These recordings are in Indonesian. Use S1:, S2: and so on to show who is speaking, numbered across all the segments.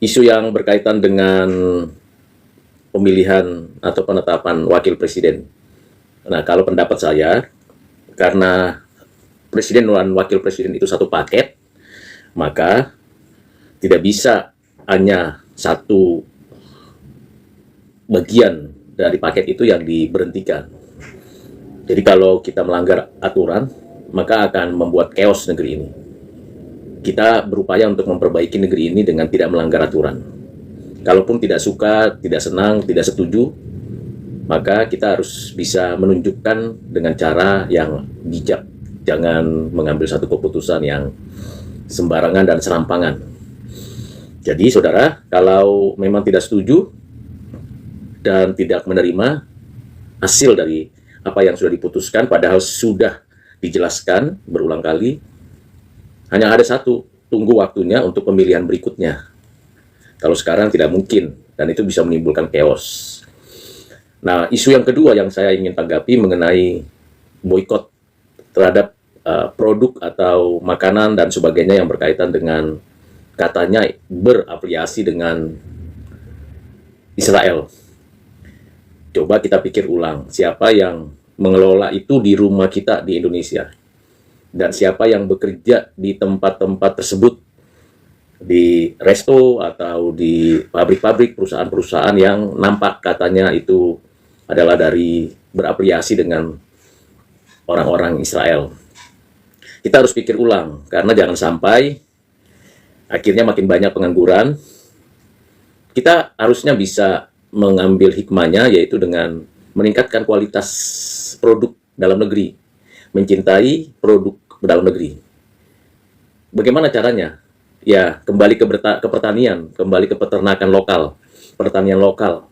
S1: Isu yang berkaitan dengan pemilihan atau penetapan wakil presiden. Nah, kalau pendapat saya, karena presiden dan wakil presiden itu satu paket, maka tidak bisa hanya satu bagian dari paket itu yang diberhentikan. Jadi kalau kita melanggar aturan, maka akan membuat chaos negeri ini. Kita berupaya untuk memperbaiki negeri ini dengan tidak melanggar aturan. Kalaupun tidak suka, tidak senang, tidak setuju, maka kita harus bisa menunjukkan dengan cara yang bijak. Jangan mengambil satu keputusan yang sembarangan dan serampangan. Jadi, saudara, kalau memang tidak setuju dan tidak menerima hasil dari apa yang sudah diputuskan, padahal sudah dijelaskan berulang kali, hanya ada satu, tunggu waktunya untuk pemilihan berikutnya. Kalau sekarang tidak mungkin, dan itu bisa menimbulkan chaos. Nah, isu yang kedua yang saya ingin tanggapi mengenai boikot terhadap produk atau makanan dan sebagainya yang berkaitan dengan katanya berafiliasi dengan Israel. Coba kita pikir ulang, siapa yang mengelola itu di rumah kita di Indonesia? Dan siapa yang bekerja di tempat-tempat tersebut, di resto atau di pabrik-pabrik, perusahaan-perusahaan yang nampak katanya itu adalah dari berafiliasi dengan orang-orang Israel. Kita harus pikir ulang, karena jangan sampai akhirnya makin banyak pengangguran. Kita harusnya bisa mengambil hikmahnya, yaitu dengan meningkatkan kualitas produk dalam negeri, mencintai produk dalam negeri. Bagaimana caranya? Ya, kembali ke pertanian, kembali ke peternakan lokal, pertanian lokal,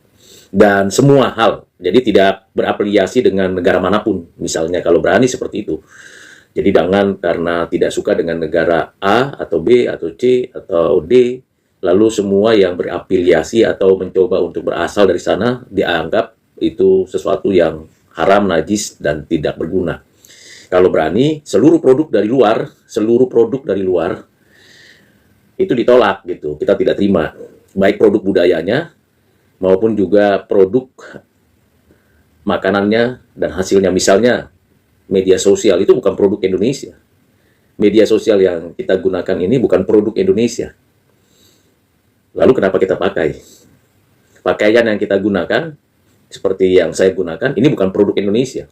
S1: dan semua hal. Jadi tidak berafiliasi dengan negara manapun, misalnya kalau berani seperti itu. Jadi jangan karena tidak suka dengan negara A atau B atau C atau D, lalu semua yang berafiliasi atau mencoba untuk berasal dari sana dianggap itu sesuatu yang haram, najis, dan tidak berguna. Kalau berani, seluruh produk dari luar itu ditolak gitu, kita tidak terima, baik produk budayanya maupun juga produk makanannya dan hasilnya. Misalnya media sosial itu bukan produk Indonesia, media sosial yang kita gunakan ini bukan produk Indonesia, lalu kenapa kita pakai? Pakaian yang kita gunakan seperti yang saya gunakan ini bukan produk Indonesia.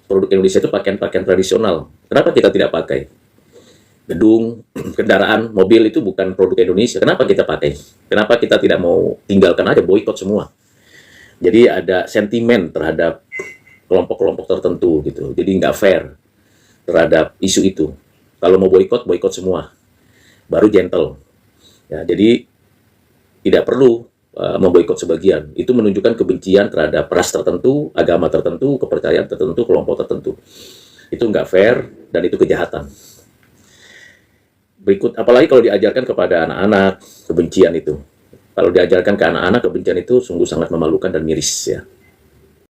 S1: Produk Indonesia itu pakaian-pakaian tradisional, kenapa kita tidak pakai? Gedung, kendaraan, mobil itu bukan produk Indonesia. Kenapa kita pakai? Kenapa kita tidak mau tinggalkan aja, boikot semua? Jadi ada sentimen terhadap kelompok-kelompok tertentu gitu. Jadi nggak fair terhadap isu itu. Kalau mau boikot, boikot semua. Baru gentle. Ya, jadi tidak perlu memboikot sebagian. Itu menunjukkan kebencian terhadap ras tertentu, agama tertentu, kepercayaan tertentu, kelompok tertentu. Itu nggak fair dan itu kejahatan. Berikut, apalagi kalau diajarkan kepada anak-anak kebencian itu. Kalau diajarkan ke anak-anak kebencian itu sungguh sangat memalukan dan miris ya.